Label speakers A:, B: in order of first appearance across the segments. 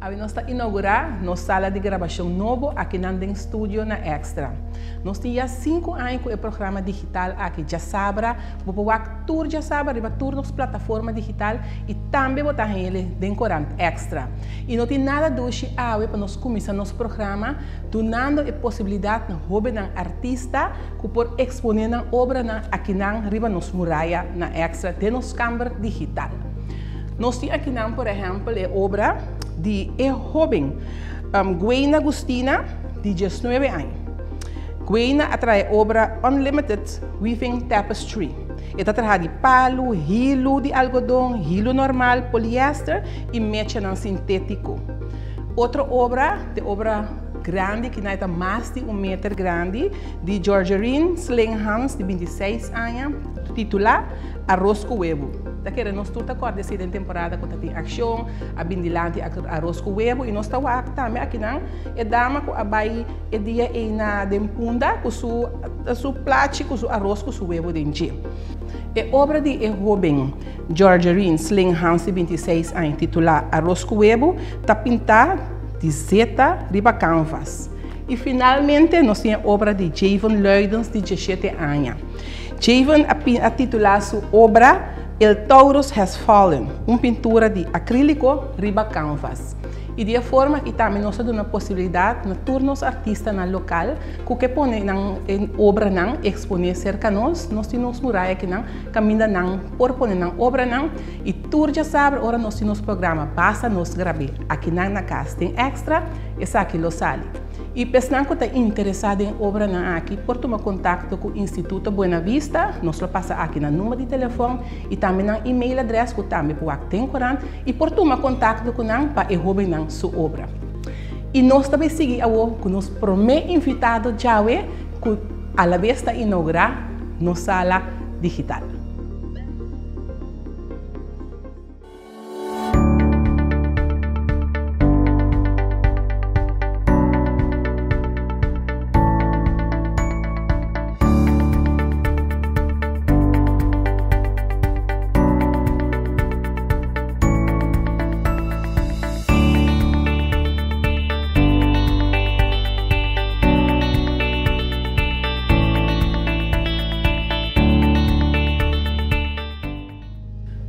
A: Nós estamos inaugurando nossa sala de gravação novo aqui no estúdio na Extra. Nós temos 5 anos com o programa digital aqui já sabra, vou tour já sabra, riba tour nas plataformas digital e também botar ele dentro Extra. E não tem nada doce para nós começar nosso programa, dando a possibilidade de hobby de artista que por exponer na obra aqui na riba nos muralha na Extra de nos câmara digital. Nós temos aqui, por exemplo, a obra de jovem Gweina Agustina, de 19 anos. Gweina atrai obra Unlimited Weaving Tapestry. Ela traz de palo, hilo de algodão, hilo normal, poliéster e mecha sintético. Outra obra, grande, que é mais de 1 metro grande, de Georgerine Slinghans, de 26 anos, titular Arroz com Huevo. Daquele nós tudo acorda dessa temporada que tem ação, a bindilante arroz com huevo e nós estamos também aqui não é dama com a bai é dia na dempunda com su plate com su arroz com su huevo dentro. É obra de jovem Georgerine Slinghans de 26 anos titular Arroz com Huevo está pintada de zeta riba canvas. E finalmente nós temos a obra de Javon Luidens de 17 anos. Javon a titular sua obra El Taurus Has Fallen, uma pintura de acrílico riba canvas. E de forma que também nós temos a possibilidade de turnos artistas no local, que põe em obra não exponer cerca nós temos muralha que não caminha não por pôr na obra não e tour já sabe ora nós temos programa basta nós gravar aqui na casa tem extra essa aqui lo sale. E pessoal que está interessado em obra aqui, pode tomar contato com o Instituto Buena Vista, nós lo passa aqui no número de telefone e também no e-mail address que também pode ter e pode tomar contato com nós para envolver sua obra. E nós também seguimos com nosso primeiro invitado já que a la vez está inaugurar nossa sala digital.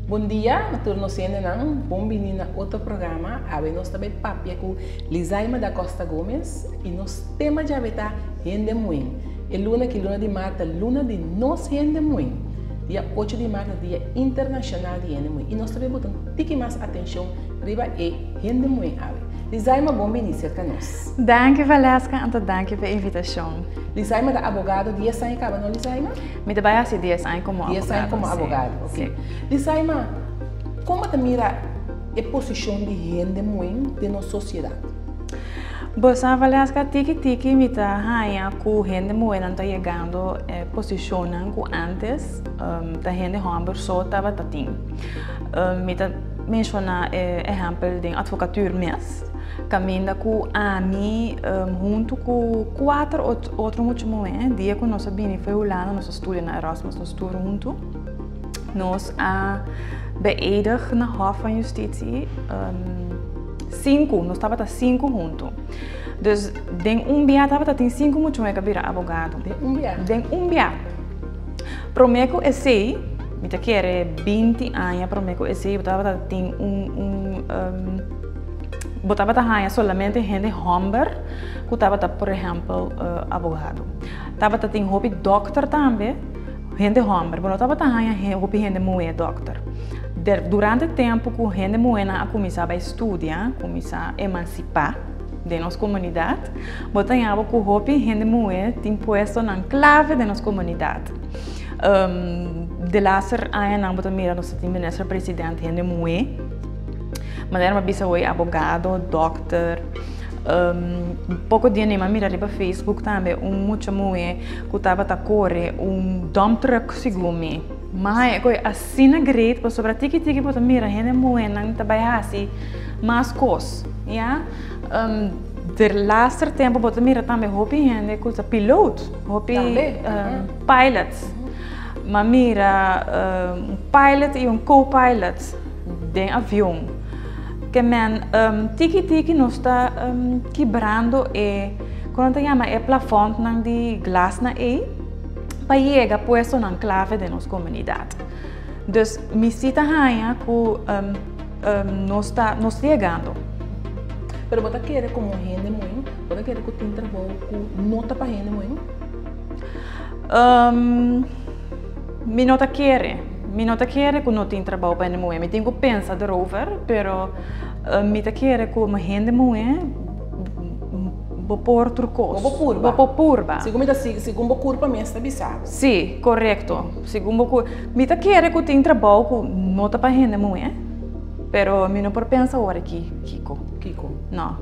A: Bom dia, nós estamos bem-vindos a outro programa. Nós também papia com Lizaima da Costa Gomes e nosso tema já está Rende Muito. É luna de março, luna de nós Rende Muito. Dia 8 de março, dia internacional de Rende Muito. E nós também botamos um pouco mais atenção para Rende Muito. Lizaima, bom-vindo cerca nós.
B: Danke, Valesca, e danke pela invitação.
A: Lizaima é advogado, 10 anos acaba, não, Lizaima?
B: Me trabalho assim 10 anos como advogado.
A: 10 anos como advogado, ok.
B: Sim.
A: Lizaima, como você mira a posição de rende muito de nossa sociedade?
B: Boa, Valesca, tiki me tá rainha com rende muito não está chegando posição que antes da rende humber só estava tatim. Me tá menciona exemplo de advocatura mesmo. Caminha com a mim junto com 4 outros muito dia que nós bem foi lá nós estudo na Erasmus nós estudo junto nós a beëdigd na Hof van Justitie 5 nós estava 5 junto dus den dia estava tem 5 muito que vira advogado den dia prometo esse me tá querer 20 anos prometo esse estava tem botava a solamente gente humber que estava por exemplo advogado estava tem hobby doctor também gente humber mas estava hobby gente muito doctor durante o tempo que gente muito a começar a estudar começar a emancipar de nossa comunidade botava que o hobby gente muito tem posto na clave de nossa comunidade de later ano não botava mira nós temos ministro presidente gente muito mas era uma bisavó advogado, doctor, pouco dia nem mira ali para Facebook também muito mulher que estava a correr dump truck segundo mas é assim na great para sobre tiki para mira gente mulher não trabalha assim mas coisas, já de later tempo para mira também hobby gente que piloto, hobby pilots, mas mira pilot e co-pilot de avião que men tiki nós está quebrando quando chama plafond nang di glas na para chegar puesto na clave de nossa comunidade. Dus me cita hanha que nós chegando.
A: Pero você quer como gente muito? Você quer que o tem trabalho com nota para gente muito?
B: Me nota quer que não tem trabalho para gente muito. Me tenho que pensar erover, pero me ta quer que uma gente muito por turcos.
A: Purba. Segundo curva me está bisado.
B: Sim, correto. Segundo curva. Me ta quer que tem trabalho com nota para gente muito, pero me não por pensar agora aqui, Kiko. Não.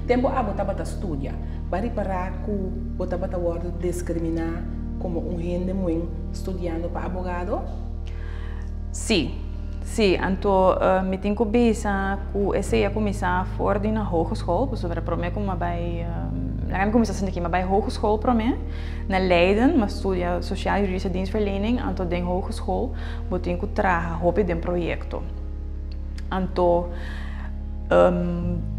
A: Tempo a bota estudia. Para parar que bota word discriminar como gente muito estudando para advogado?
B: Sim. Então me tenho que pensar que esse ia começar fora na hogeschool, dus para mim como vai, na começar assim aqui, mas vai hogeschool para mim, na Leiden, mas estudia social juridische dienstverlening, então den hogeschool, vou ter que trabalhar hobby den projeto. Então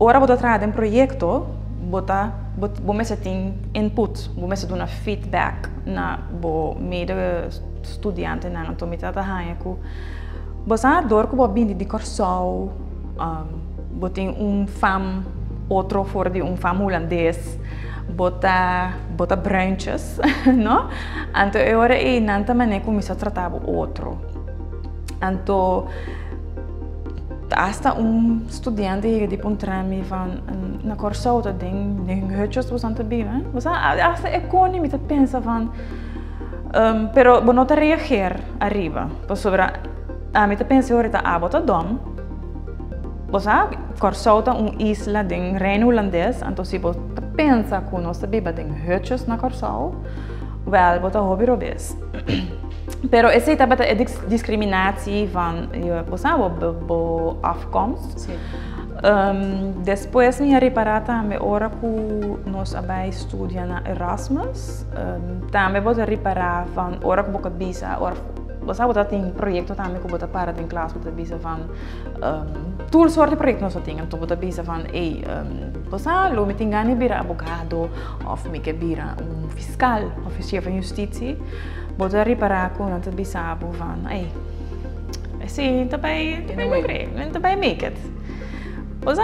B: ora vou trabalhar den projeto, vou me ter input, vou me ter feedback na bo mede estudante na então me trata hanha você adora que você de Corsol, você tem fam, outro fora de fam holandês, você bruintjes, não? Então agora é nanta maneira começa a tratar o outro. Então hasta estudante que de pontrami van na Corsol dat ding hutjes was aan te bieden. Você hasta economie dat pensa van, pero você não reageer arriba, por sobre a mim pensa ahorita bota dom. Você Corsol é isla de reino holandês, então se você pensa que nós viva de hutjes na Corsol, wel bota hobby robes. Pero esse é discriminatie van você bo afkomst. Depois me reparar também ora que nós abai estudia na Erasmus, também bota reparar van ora que boca bisa or você tem projeto também que você para em classe, você bisa van tool soorten project nós tem, então você bisa van você lo me tem ganho bira advogado, of me que bira fiscal, officier van justitie, você reparar que não te bisa abo van, sim, também make it. Você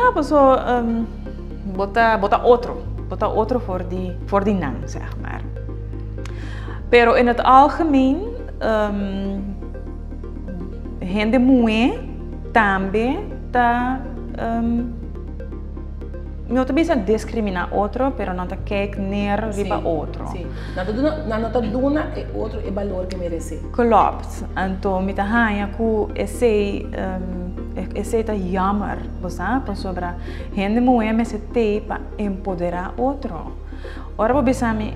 B: bota outro voor die naam, zeg maar. Pero in het algemeen gente muito também não te bisa discriminar outro, pero não te quer neer riba outro.
A: Sim. Não te dona outro é valor que merece.
B: Klopt. Então me tá hanha que esse tá jammer, você, por sobre gente muito me se te para empoderar outro. Ora vou bisa me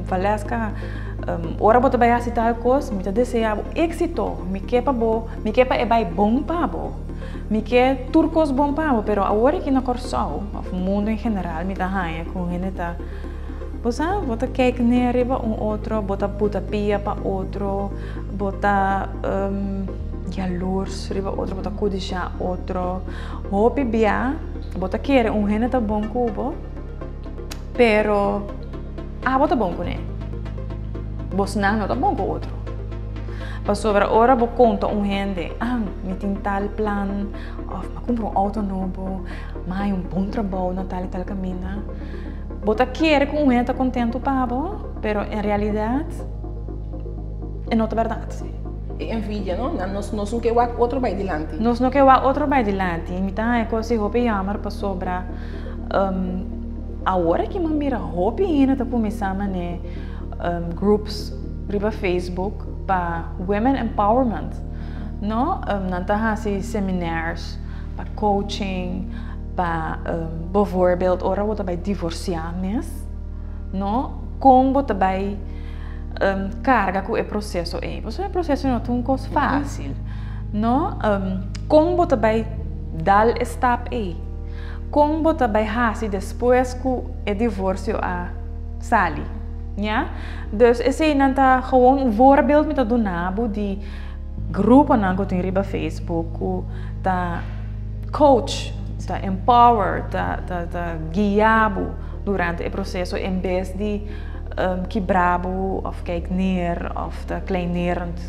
B: valesca ora bota vai citar coisa, me deseja êxito, me quepa é bom para bo, me quer turcos bom para bo, pero agora que na Corsol, o mundo em geral, me dá raia com gente tá, você bota cake neriba outro, bota puta pia para outro, bota jaloers riba outro, bota kudisha outro, hopi bia, bota querer gente tá bom cubo, pero bota bom com ele. Você não está bom com o outro. Mas sobre a hora você conta gente, me tem tal plano, me compro auto novo, mas bom trabalho na tal caminho. Você quer que gente está contente para você, mas em realidade, é não verdade.
A: É envidia, não? Nós não queremos outro vai adiante.
B: Nós não queremos outro vai adiante. Então, é coisa que eu chamar para sobre a hora que eu miro a roupa ainda está começando a groups riba Facebook para women empowerment, no? Nantaha si seminars para coaching, para bijvoorbeeld ora wat bij divorciames, no? Como wat bij carga com o processo é, você o processo não é tão coisa fácil, no? Como wat bij dal stap é, como wat bij hasi depois que o divórcio a sali. Ja? Dus is nanta gewoon een voorbeeld met dat donabo die groepen aan in riba Facebook, ta coach, te empower, te guiabo durante het proces, in vez de kibrabo of kijk neer of te kleinerend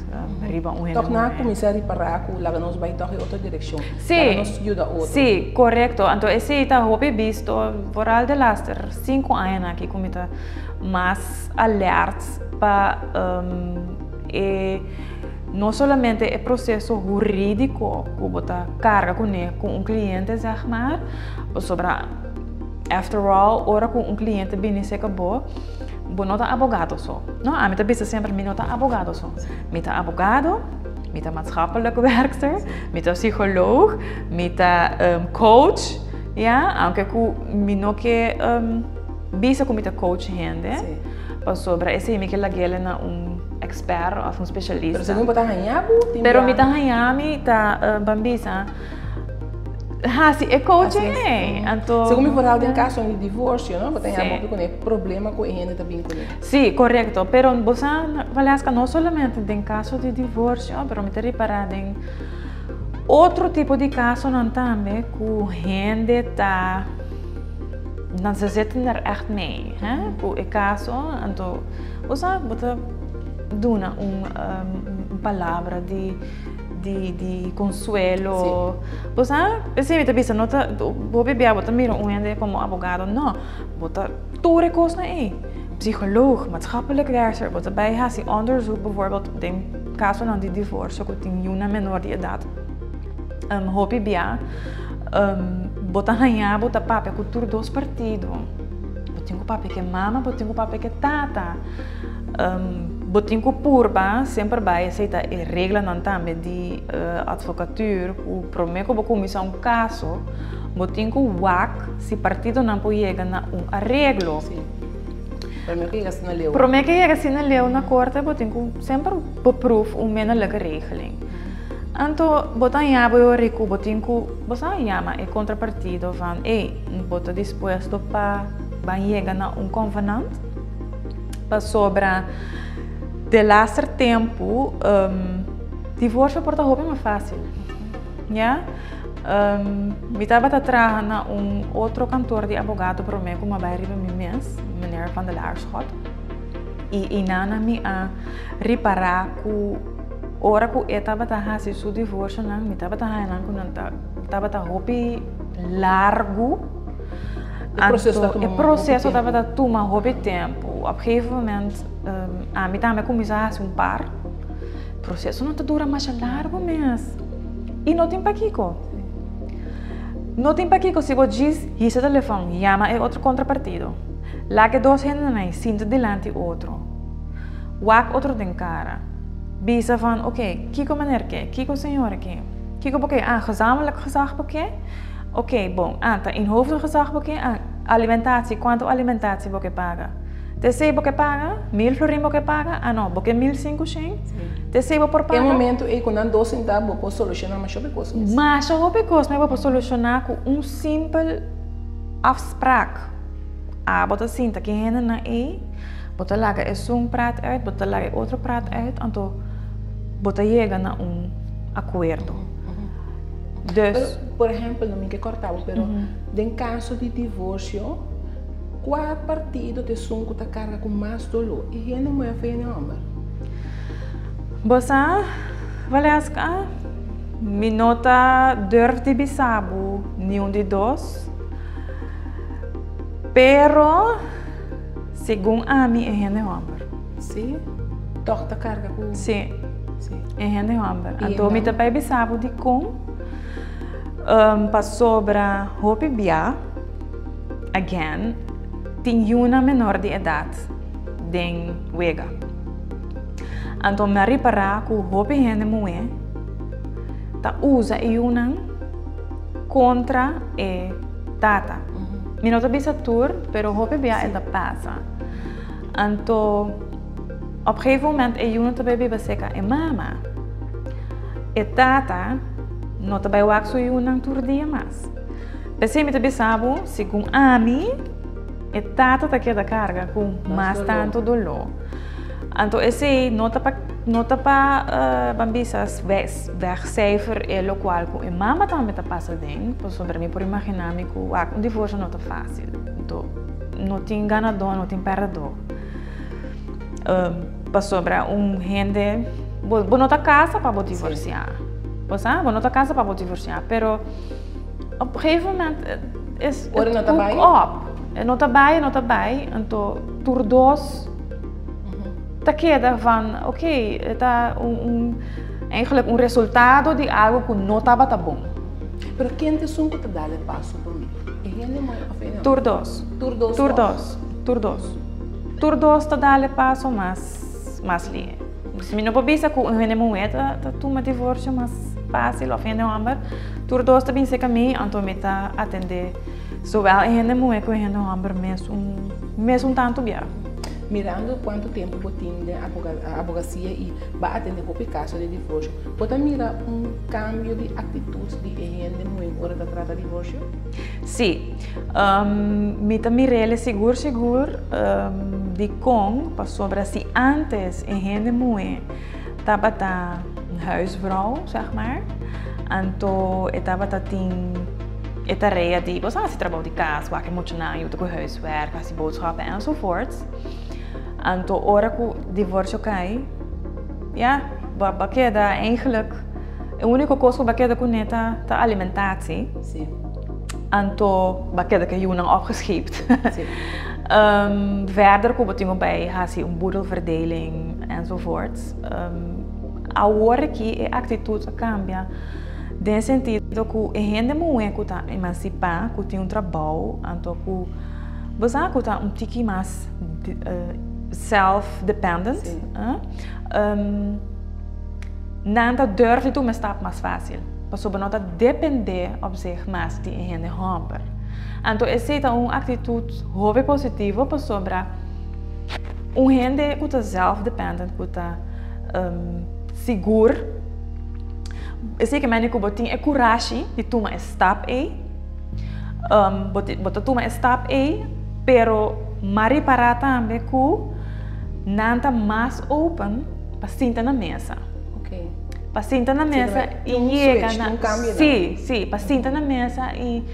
B: riba
A: toch na comissário paraku laga nos vai toch outra direção.
B: Sim,
A: nos ajuda outro.
B: sim, correto. Então esse está hopi visto vooral de laatste 5 anos aqui como está mais alerts para não somente o processo jurídico que você carga com cliente, zeg maar, sobre after all, ora com cliente bem se acabou. Não tá advogado só. Não, a minha pensa sempre, não tá advogado só. Minha tá advogado, minha maatschappelijke werkster, minha psycholoog, minha coach, ja, aunque ku mino que bisa ku minha coach gente, sobre esse me que lagele na expert of specialista.
A: Pero segundo tá hanhabo,
B: pero minha hanhami tá bambisa. Sim, é coaching, então...
A: Segundo me falar, tem caso de divórcio, não? Tem algum problema com a gente também com ele.
B: Sim, correto. Pero você fala que não somente tem caso de divórcio, mas me reparar em outro tipo de caso não também que a gente tá não se sente echt mee, hè? Com o caso, então você dá uma palavra de consuelo. Você me diz, não tá, vou beber, vou mira gente como advogado, não, vou tudo recurso aí, psycholoog, maatschappelijk werker, vou bij haar onderzoek bijvoorbeeld, in caso não de divórcio, que tem uma menor de idade, hopi bia, bota ganhar, bota papel, com tudo dois partidos, botinho papel que mama, botinho papel que tata. Botinho purba sempre vai aceitar a regra não também de advocatuur o prometo que começar caso botinho WAC se partido não pode chegar a arreglo prometo que chega assim na lei na corte botinho sempre beproef menelijke regeling então botan yabo eu rico botinho bosan yama é contrapartido van bota disposto para chegar a convenant para sobra de laatste tempo, divórcio por hoop é mais fácil, ja? Me estava atrás na outro cantor de advogado para mim como vai riba mês, meneer Van der Laarschot, e nana me a reparar que ora que estava fazendo seu divórcio não, me estava fazendo que estava hoop largo. O processo estava tomando muito tempo. Op een gegeven moment, a mim também começar a par. O processo não dura mais largo mesmo. E não tem paquico. Não tem paquico se você diz, esse telefone, chama é outro contrapartido. Lá que dois gente sinta delante outro. Wak outro tem cara. Bisa van, oké, kiko meneer ke, kiko senhor ke. Kiko porque gezamenlijk gezagboekje. Oké, bom, tá in hoofdelijk gezagboekje, alimentatie, quanto alimentatie você paga? Você você paga? 1000 florin você paga? Não, você 1500? Você você por paga?
A: Em momento, quando 2 centavos, você solucionar mais sobre coisas.
B: Mas sobre coisas, mas você solucionar com simples afspraak. Você sinta que gente na você laga praat uit, você laga outro praat uit, então você chega a acordo.
A: Dus, por exemplo, não me quer cortar, mas em caso de divórcio, qual partido de sunco está carga com mais dolor? E ele não é feio não,
B: Você, Valesca, me nota durf de bisabu, nenhum de dois, pero, segundo a mim, é gente homem.
A: Sim? Toch está carga com?
B: Sim. É gente homem. Então, me também bisabu de com para sobre hopi bia, again, tem uma menor de idade, den wega. Então, me reparar que hopi gente mulher, ta usa uma contra e tata. Me não bisa tur, pero hopi bia é da passa. Então, op een gegeven moment é uma também beba seca e mama. E tata não te vai waxo e um tour dia mais. Pensei me também sabe, segundo a mim, é tata tá que da carga com mais tanto dolor. Então esse não tá para nota pa bambisas wegcijfer é lo qual com mama também tá passa ding, por sobre mim por imaginar me que um divórcio não tá fácil. Então, não tem ganador, não tem perdedor. Por sobre gente, bo não tá casa para divorciar. Você, bo não tá casa para divorciar, pero op een gegeven moment is
A: het
B: not op. Não tá bem, então tur dos ta queda van, oké, tá eigenlijk resultado de algo que não estava tá bom.
A: Pero quem te sunco te dá o passo por mim?
B: Tur dos. Tur dos te dá o passo mais li. Se me não precisa que um momento tá toma divórcio mais fácil ou ainda amber, tur dos também se caminho, então me tá atender zowel ainda momento que ainda amber mesmo tanto bem.
A: Mirando quanto tempo você tem de advocacia e vai atender o caso de divórcio, você mira cambio de atitude de gente na hora de tratar de divórcio?
B: Sim, me também mirei seguro de como sobre se antes em gente muito estava tá huisvrouw, zeg maar, então estava tá esta reden die was als je trabalha de casa, waar je moet je naar je huiswerk, als je boodschappen enzovoort. En toen ora que divórcio cai, ja, baqueda eigenlijk, de única coisa que baqueda com neta tá alimentatie.
A: Sim.
B: En toen baqueda que je não opgescheept. Verder que we bij has je boedelverdeling enzovoort. Agora que a atitude cambia. No sentido que a gente mulher que está emancipada, que tem trabalho, então que você está tique mais self-dependent, não durf tu mais stap mais fácil, porque não depender op zich mais de a gente romper. Então essa é uma atitude muito positiva para sobre gente que está self-dependent, que está seguro. Zeker mijn ik botin e coragem de tomar een stap botin tomar een stap pero mari para também que nanta mais open para sentar na mesa.
A: Okay.
B: Para sentar na mesa e chega na sim, para sentar na mesa e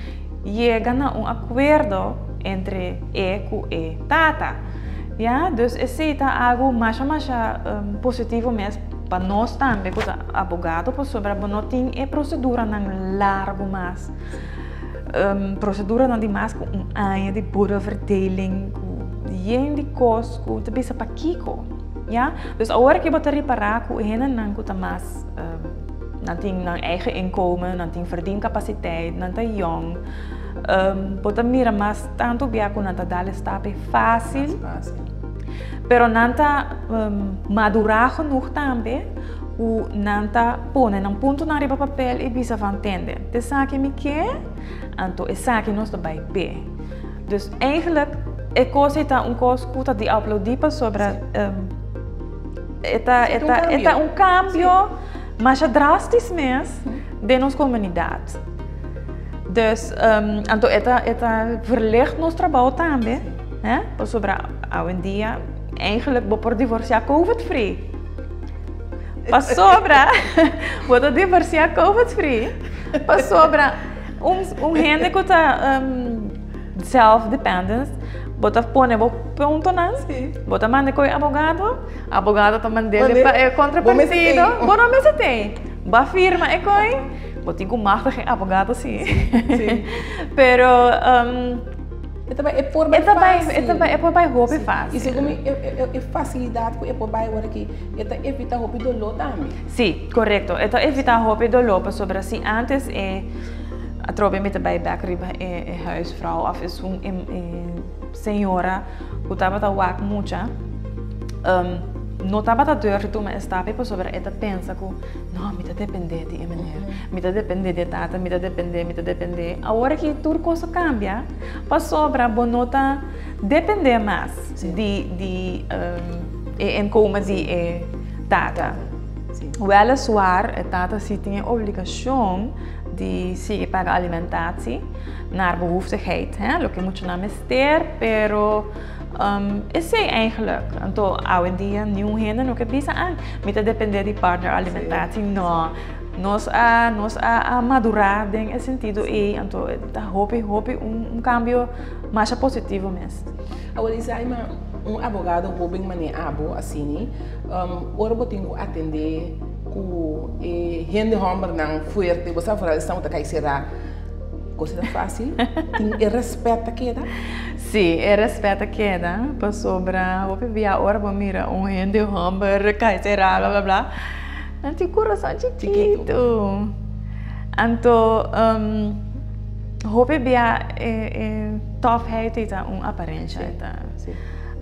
B: chega na acordo entre e tata. Ja, dus esse tá algo mais positivo mesmo. Para nós também, como advogado, sobre não tem procedura não largo mais, procedura não de mais com ano de boedelverdeling, com de coisas que te bisa para kiko, ja? Dus agora que você reparar que ele não tem mais, não tem eigen inkomen, não tem verdiencapaciteit, não tem jong, você mira mais tanto bem que não dá stap fácil. Pero nanta madurar genoeg também, o nanta pone num ponto na riba papel e bisa van tende. De zaak me quer, então é zaak nós também bem. Dus eigenlijk é coisa que die aplaudir sobre eta cambio, mas drástico mesmo de nossa comunidade. Dus então eta verlicht nosso trabalho também, né? Sobre hoje em dia eigenlijk por divorciar COVID-free. Pas sobra, wordt divorciar COVID-free. Pas sobra, gente que está self-dependent, bota pone ponto não, bota manda com advogado também dele para contrapartido, bom não se tem, ba firma é coi, bota com machtig advogado sim, pero
A: é por bem roupa fácil. Isso é facilidade que é por bem agora que é evitar roupa dolor também.
B: Sim, correto. É evitar roupa dolor sobre assim antes a trobe met bij bakriba huisvrouw of is senhora que estava a wak mucha não estava a deur tu mas estava sobre ela pensa que não me depender de maneira me depender de tata me depender agora que tudo coisa cambia para sobra bonota depender mais de inkomen de tata weliswaar tata se tem obrigação die sigue para alimentatie naar behoeftigheid. Lo que mucho naam is ter, pero is zij eigenlijk. En to hoy en día nieuw henden no que bisa aan. Mita depender de partner alimentatie no. Nos a madurar en esse sentido e então hope cambio mais positivo mesmo.
A: Agora sai advogado bem mané abo assim, ora botinho atender com gente homem não forte, você fala estão tá cai será coisa fácil, tem respeito queda.
B: Sim, respeito queda, para sobra, hope via ora mira gente homem cai será blá blá blá. Nanti coração chiquito. Então, hope bia tougheid ita aparência ita.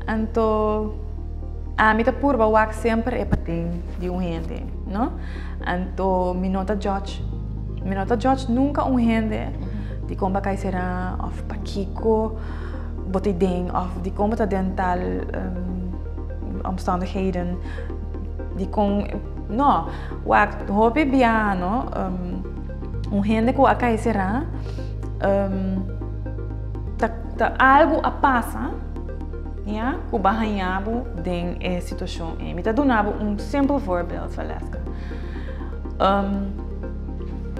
B: Então, a mita purba wak sempre é patin de gente, não? Então, minota judge nunca gente de como vai ser of pakiko, botiding of de como dental omstandigheden, die kon no, wat hopi biano, gente que acá será, ta algo a passa, ja, que bahanhabo den situação. Me ta donavo simples voorbeeld, Valesca.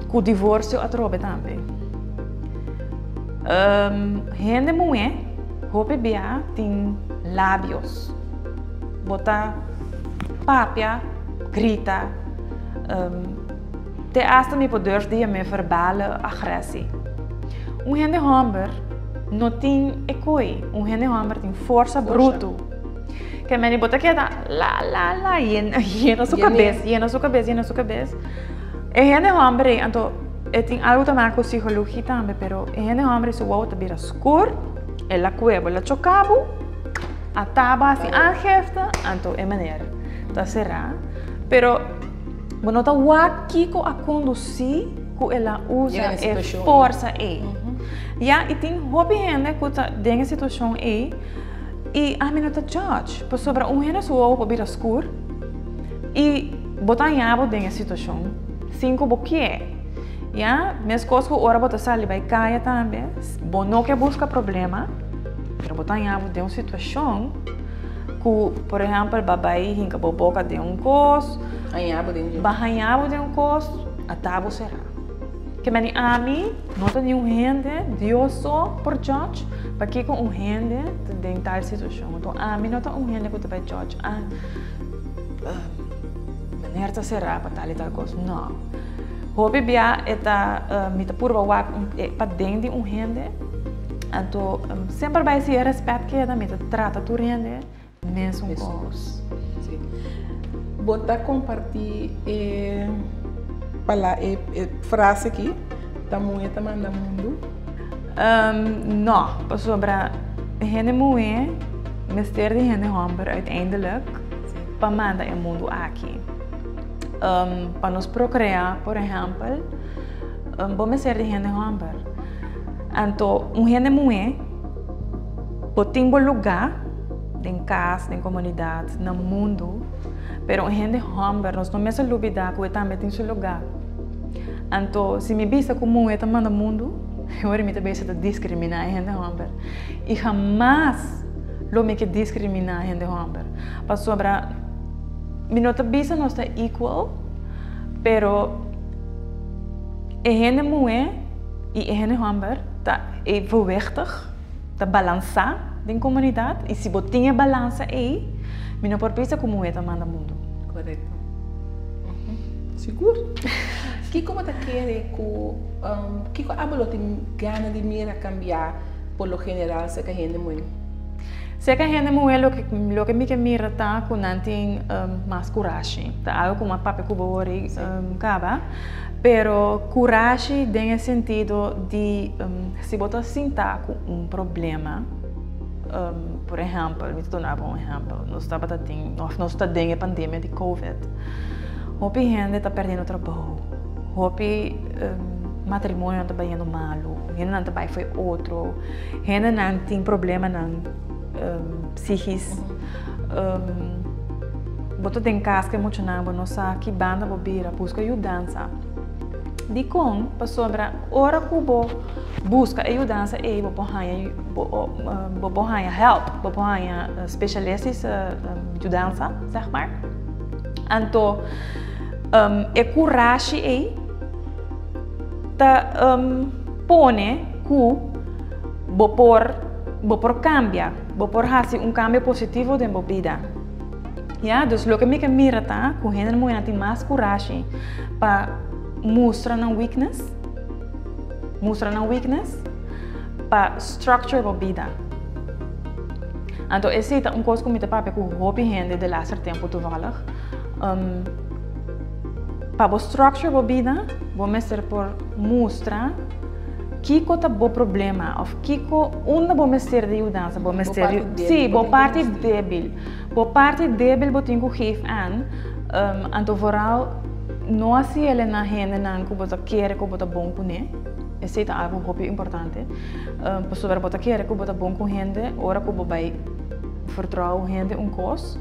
B: Que divórcio atrobe também. Gente mulher, hopi bia tem lábios, bota papia, grita, te hasta me poder de me verbale agressie. Gente homem não tem ecoi, gente homem tem força bruto. Que me bota que da la llena sua cabeça. E gente homem, então tem algo também com psicologia também, pero gente homem se volta bira escuro, ela cueva, ela chocabo, a taba assim aangifte, então é maneira. Tá será? Pero bueno, tá Kiko a conduzir que ela usa é força aí. E tem hobby gente que tá dentro situação aí e a mim não tá judge, por sobre gente sua para vir escuro e botar em abo dentro situação, 5 boquê. Mesmo coisa que ora botar sali vai cair também, bom não que busca problema, pero botar em abo dentro situação que, por exemplo, babai hinka boboca de cos, bahanhabo de cos, a tabo será. Que meni a mim, não tem gente, Deus só por judge, para que com gente de tal situação. Então a mim não tem gente que vai judge, maneira será para tal e tal coisa. Não. Hobby bia eta mita purba wak para dentro de gente, então sempre vai ser respeito que da mita trata tu gente. Mesmo coisa. Bota
A: compartilhar frase aqui, tamanho manda mundo.
B: Não, para sobre gente mulher, mistério de gente homem uiteindelijk, para mandar o mundo aqui. Para nos procriar, por exemplo, bom mistério de gente homem. Então, gente mulher, pode lugar em casa, em comunidade, no mundo, pero gente homem, nós não mesmo olvidar que também tem seu lugar. Então, se me vista como é também no mundo, eu me também se discriminar gente homem. E jamais lo me que discriminar gente homem. Para sobra, me não vista nós está equal, pero gente mulher e gente homem tá evenwichtig, tá balançar de comunidade e se botinha balança aí, me não por pensar como é também no mundo.
A: Correto. Seguro? Que como te quer que a abolo tem gana de mira cambiar por lo general se que gente muito.
B: Se que gente muito lo que me que mira tá com nanting mais coragem, tá algo como a papi cubori caba, pero coragem tem o sentido de se botar sentar com problema. Por exemplo, me tornava exemplo, nós estamos tendo a pandemia de Covid. Hopi gente está perdendo trabalho, hopi matrimônio está indo malo, gente não está foi outro, gente não tem problema não psíquicos, botou em casa que muito não, não sabe que banda bobira, busca ajudança. de com para sobra hora que bo busca ajuda e bo bohanha help, bo bohanha specialistische ajudança, zeg maar. Anto e coragem e ta pone que bo por cambia, bo por hacer cambio positivo de bo vida. Ja, dus lo que me mira tá, com gente muito tem mais coragem para mostrar na weakness, para structure a vida. Então esse é coisa que me papai com hobby gente de laatste tempo toevallig. Para structure a vida, vou mostrar por mostrar que tá bom problema, ou que onde vou mostrar de ajuda, vou mostrar, sim, boa parte débil. Boa parte débil vou ter que geven aan, então vooral não se ele na gente não que você quer que você bom com ele, esse é algo muito importante. Para sobre você quer que você bom com gente, ora que você vai vertrouwen gente coisa,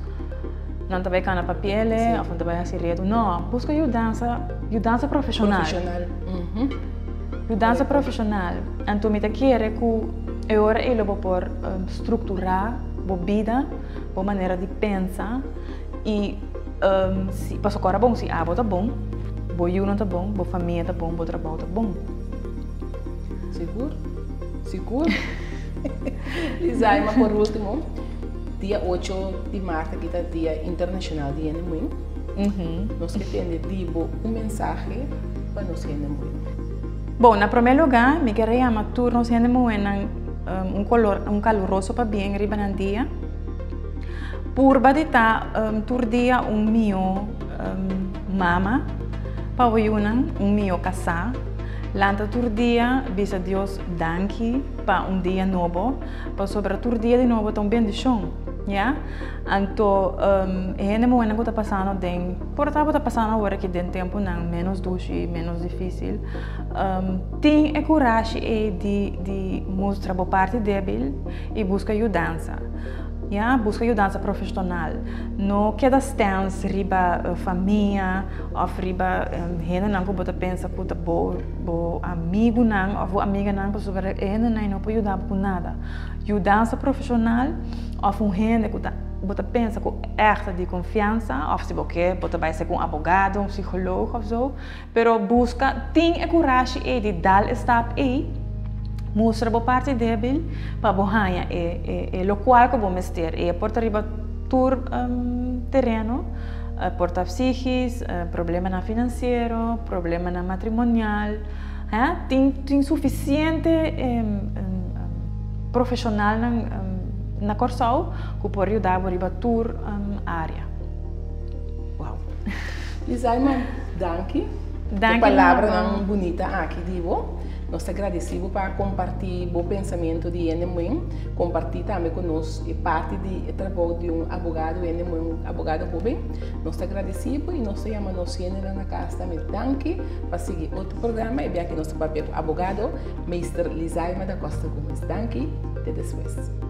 B: não também cana papel, ou não também assim redo, não, busca ajuda profissional. Ajuda profissional, então me quer que agora ele vai por estruturar a vida, a maneira de pensar e se passou agora bom, se a avó tá bom, o Juno tá bom, a família tá bom, o trabalho tá bom.
A: Seguro? Seguro? Lisaima, por último, dia 8 de março, que é dia internacional de Enemuim. Nós que temos mensagem para nós Enemuim.
B: Bom, na primeiro lugar, me queria chamar todos nós Enemuim caloroso para bem riba na dia. Por badita dia meu mama, para o meu casar. Lanta dia, bisa Deus danke para dia novo, para sobre dia de novo também de chão, ya. Então, é muito que está passando den, por estar passando agora que den tempo não menos doce, menos difícil. Tem a coragem de mostrar a parte débil e buscar ajuda. Ja, busca ajuda profissional. Não queda stance riba família ou riba gente não que você pensa que é bo amigo não ou amiga não para sobre gente não pode ajudar com nada. Ajuda profissional ou gente que você pensa que é de confiança ou se você vai ser um advogado, psicólogo ou so, pero busca tem a coragem de dar step mostra a parte débil para bohanha o qual que vamos ter porta riba tur terreno porta psíquis problema na financeiro problema na matrimonial tem suficiente profissional na corsal que pode ajudar a riba tur área.
A: Wow. Lisaima, danke. A palavra não bonita aqui digo. Nós agradecemos para compartilhar o pensamento de Enemuim, compartilhar também conosco parte do trabalho de advogado, Enemuim, advogado jovem. Nós agradecemos e nós chamamos na casa também. Danke para seguir outro programa e ver aqui nosso papel advogado, Mr. Lisaima da Costa Gomes. Danke, até depois.